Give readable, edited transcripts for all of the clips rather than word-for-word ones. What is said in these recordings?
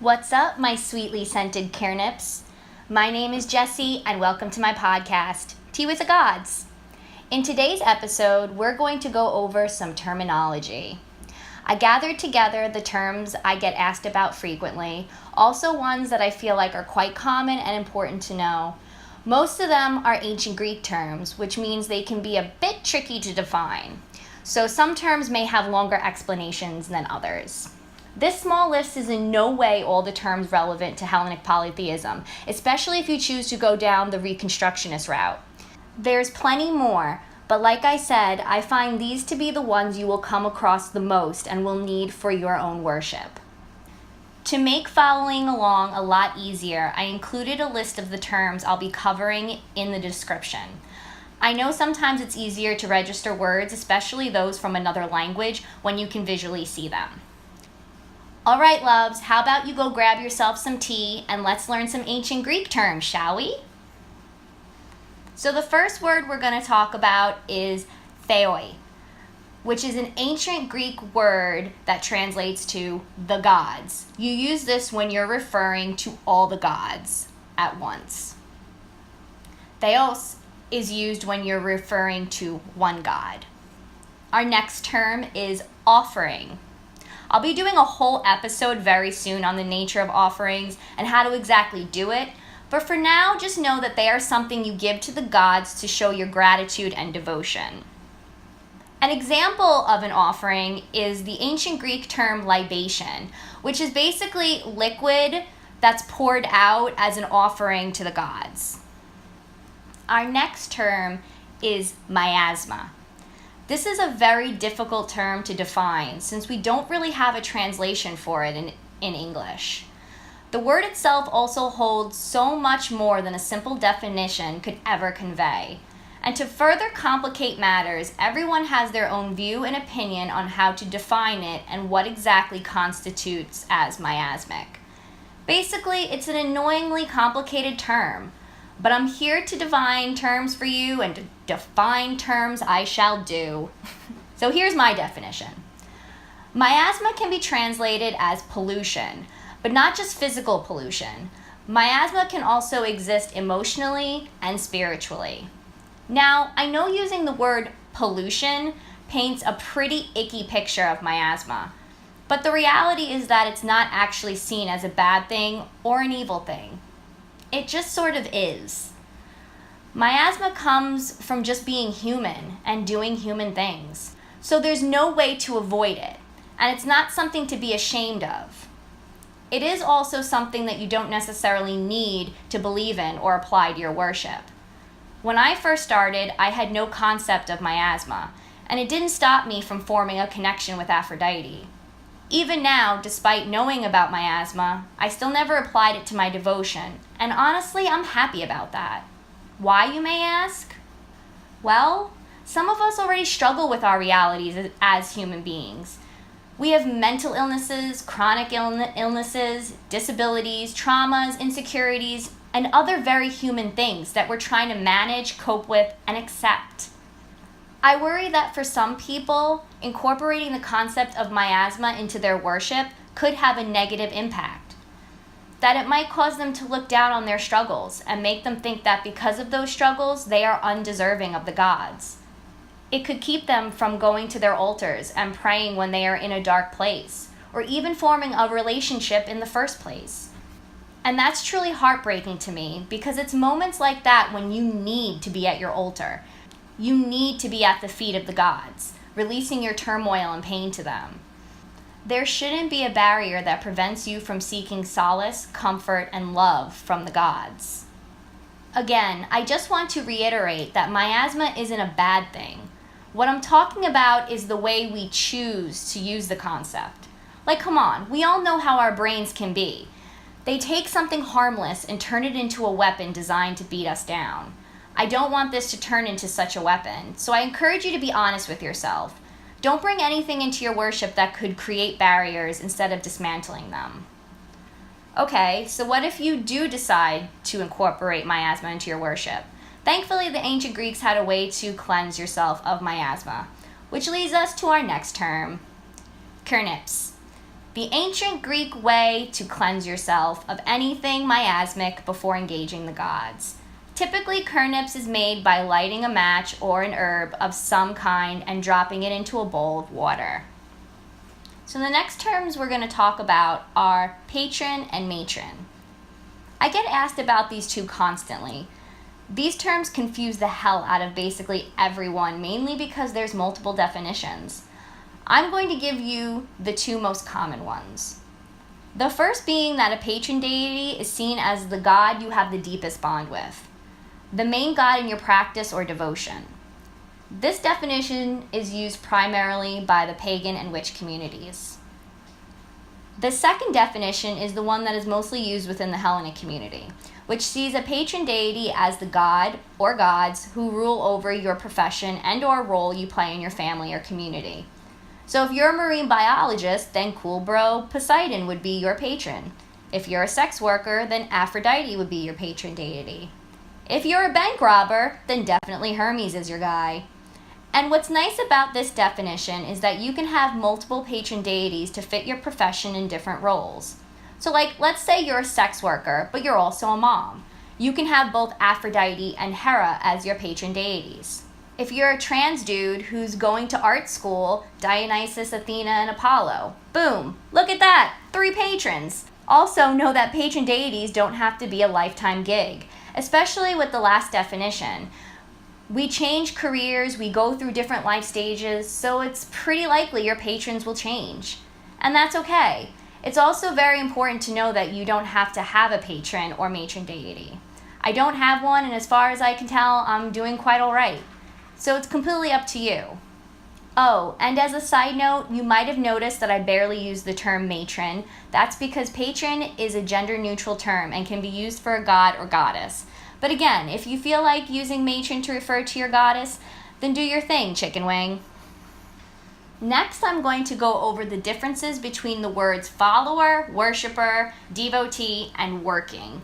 What's up, my sweetly scented carnips? My name is Jessie, and welcome to my podcast, Tea with the Gods. In today's episode, we're going to go over some terminology. I gathered together the terms I get asked about frequently, also ones that I feel like are quite common and important to know. Most of them are ancient Greek terms, which means they can be a bit tricky to define. So some terms may have longer explanations than others. This small list is in no way all the terms relevant to Hellenic Polytheism, especially if you choose to go down the Reconstructionist route. There's plenty more, but like I said, I find these to be the ones you will come across the most and will need for your own worship. To make following along a lot easier, I included a list of the terms I'll be covering in the description. I know sometimes it's easier to register words, especially those from another language, when you can visually see them. All right, loves, how about you go grab yourself some tea and let's learn some ancient Greek terms, shall we? So the first word we're going to talk about is theoi, which is an ancient Greek word that translates to the gods. You use this when you're referring to all the gods at once. Theos is used when you're referring to one god. Our next term is offering. I'll be doing a whole episode very soon on the nature of offerings and how to exactly do it, but for now, just know that they are something you give to the gods to show your gratitude and devotion. An example of an offering is the ancient Greek term libation, which is basically liquid that's poured out as an offering to the gods. Our next term is miasma. This is a very difficult term to define since we don't really have a translation for it in English. The word itself also holds so much more than a simple definition could ever convey. And to further complicate matters, everyone has their own view and opinion on how to define it and what exactly constitutes as miasmic. Basically, it's an annoyingly complicated term, but I'm here to define terms for you, and to define terms I shall do. So here's my definition. Miasma can be translated as pollution, but not just physical pollution. Miasma can also exist emotionally and spiritually. Now, I know using the word pollution paints a pretty icky picture of miasma, but the reality is that it's not actually seen as a bad thing or an evil thing. It just sort of is. Miasma comes from just being human and doing human things. So there's no way to avoid it, and it's not something to be ashamed of. It is also something that you don't necessarily need to believe in or apply to your worship. When I first started, I had no concept of miasma, and it didn't stop me from forming a connection with Aphrodite. Even now, despite knowing about miasma, I still never applied it to my devotion, and honestly, I'm happy about that. Why, you may ask? Well, some of us already struggle with our realities as human beings. We have mental illnesses, chronic illnesses, disabilities, traumas, insecurities, and other very human things that we're trying to manage, cope with, and accept. I worry that for some people, incorporating the concept of miasma into their worship could have a negative impact. That it might cause them to look down on their struggles and make them think that because of those struggles, they are undeserving of the gods. It could keep them from going to their altars and praying when they are in a dark place, or even forming a relationship in the first place. And that's truly heartbreaking to me, because it's moments like that when you need to be at your altar. You need to be at the feet of the gods, releasing your turmoil and pain to them. There shouldn't be a barrier that prevents you from seeking solace, comfort, and love from the gods. Again, I just want to reiterate that miasma isn't a bad thing. What I'm talking about is the way we choose to use the concept. Like, come on, we all know how our brains can be. They take something harmless and turn it into a weapon designed to beat us down. I don't want this to turn into such a weapon, so I encourage you to be honest with yourself. Don't bring anything into your worship that could create barriers instead of dismantling them. Okay, so what if you do decide to incorporate miasma into your worship? Thankfully, the ancient Greeks had a way to cleanse yourself of miasma, which leads us to our next term, carnips. the ancient Greek way to cleanse yourself of anything miasmic before engaging the gods. Typically, Kernips is made by lighting a match or an herb of some kind and dropping it into a bowl of water. So the next terms we're going to talk about are patron and matron. I get asked about these two constantly. These terms confuse the hell out of basically everyone, mainly because there's multiple definitions. I'm going to give you the two most common ones. The first being that a patron deity is seen as the god you have the deepest bond with, the main god in your practice or devotion. This definition is used primarily by the pagan and witch communities. The second definition is the one that is mostly used within the Hellenic community, which sees a patron deity as the god or gods who rule over your profession and or role you play in your family or community. So if you're a marine biologist, then cool bro Poseidon would be your patron. If you're a sex worker, then Aphrodite would be your patron deity. If you're a bank robber, then definitely Hermes is your guy. And what's nice about this definition is that you can have multiple patron deities to fit your profession in different roles. So let's say you're a sex worker, but you're also a mom. You can have both Aphrodite and Hera as your patron deities. If you're a trans dude who's going to art school, Dionysus, Athena, and Apollo. Boom! Look at that! 3 patrons! Also know that patron deities don't have to be a lifetime gig, especially with the last definition. We change careers, we go through different life stages, so it's pretty likely your patrons will change. And that's okay. It's also very important to know that you don't have to have a patron or matron deity. I don't have one, and as far as I can tell, I'm doing quite all right. So it's completely up to you. Oh, and as a side note, you might have noticed that I barely use the term matron. That's because patron is a gender-neutral term and can be used for a god or goddess. But again, if you feel like using matron to refer to your goddess, then do your thing, chicken wing. Next, I'm going to go over the differences between the words follower, worshiper, devotee, and working.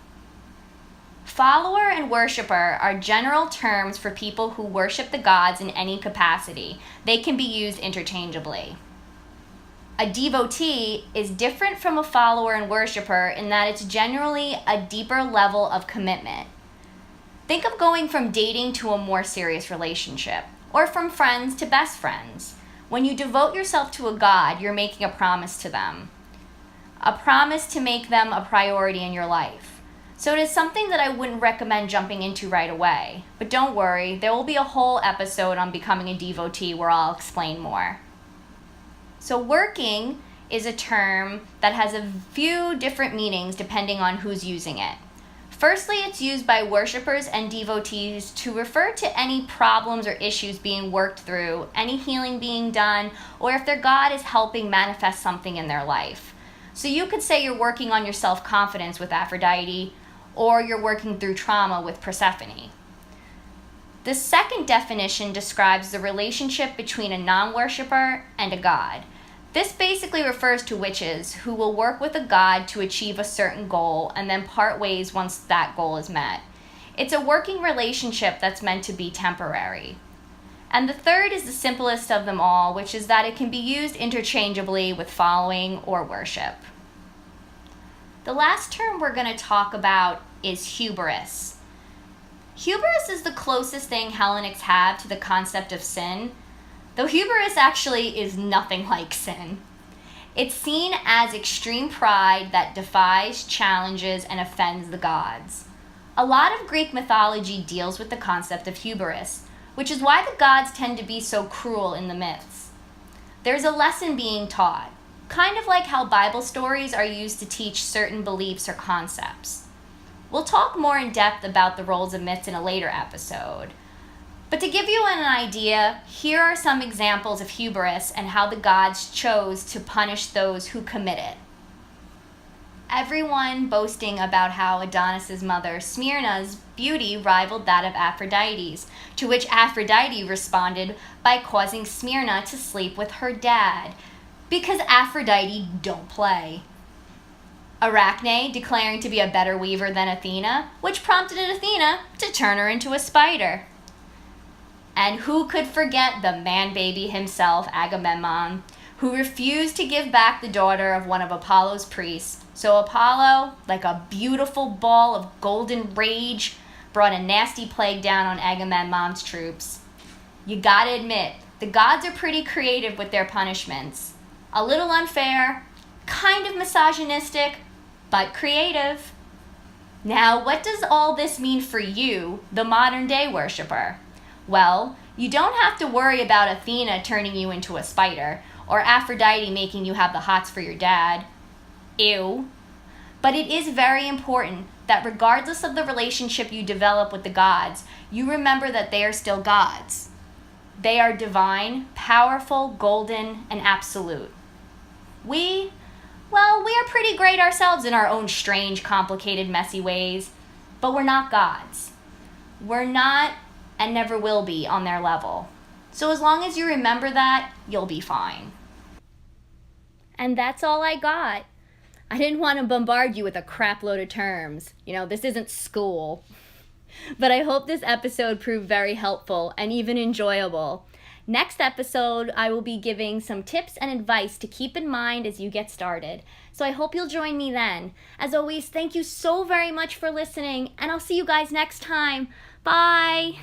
Follower and worshiper are general terms for people who worship the gods in any capacity. They can be used interchangeably. A devotee is different from a follower and worshiper in that it's generally a deeper level of commitment. Think of going from dating to a more serious relationship, or from friends to best friends. When you devote yourself to a god, you're making a promise to them. A promise to make them a priority in your life. So it is something that I wouldn't recommend jumping into right away. But don't worry, there will be a whole episode on becoming a devotee where I'll explain more. So working is a term that has a few different meanings depending on who's using it. Firstly, it's used by worshipers and devotees to refer to any problems or issues being worked through, any healing being done, or if their god is helping manifest something in their life. So you could say you're working on your self-confidence with Aphrodite, or you're working through trauma with Persephone. The second definition describes the relationship between a non-worshipper and a god. This basically refers to witches who will work with a god to achieve a certain goal and then part ways once that goal is met. It's a working relationship that's meant to be temporary. And the third is the simplest of them all, which is that it can be used interchangeably with following or worship. The last term we're going to talk about is hubris. Hubris is the closest thing Hellenics have to the concept of sin, though hubris actually is nothing like sin. It's seen as extreme pride that defies, challenges, and offends the gods. A lot of Greek mythology deals with the concept of hubris, which is why the gods tend to be so cruel in the myths. There's a lesson being taught, kind of like how Bible stories are used to teach certain beliefs or concepts. We'll talk more in depth about the roles of myths in a later episode. But to give you an idea, here are some examples of hubris and how the gods chose to punish those who commit it. Everyone boasting about how Adonis's mother, Smyrna's, beauty rivaled that of Aphrodite's, to which Aphrodite responded by causing Smyrna to sleep with her dad, because Aphrodite don't play. Arachne declaring to be a better weaver than Athena, which prompted Athena to turn her into a spider. And who could forget the man-baby himself, Agamemnon, who refused to give back the daughter of one of Apollo's priests. So Apollo, like a beautiful ball of golden rage, brought a nasty plague down on Agamemnon's troops. You gotta admit, the gods are pretty creative with their punishments. A little unfair, kind of misogynistic, but creative. Now, what does all this mean for you, the modern day worshiper? Well, you don't have to worry about Athena turning you into a spider, or Aphrodite making you have the hots for your dad. Ew. But it is very important that regardless of the relationship you develop with the gods, you remember that they are still gods. They are divine, powerful, golden, and absolute. We are pretty great ourselves in our own strange, complicated, messy ways, but we're not gods. We're not and never will be on their level. So as long as you remember that, you'll be fine. And that's all I got. I didn't want to bombard you with a crap load of terms. This isn't school. But I hope this episode proved very helpful and even enjoyable. Next episode, I will be giving some tips and advice to keep in mind as you get started. So I hope you'll join me then. As always, thank you so very much for listening, and I'll see you guys next time. Bye!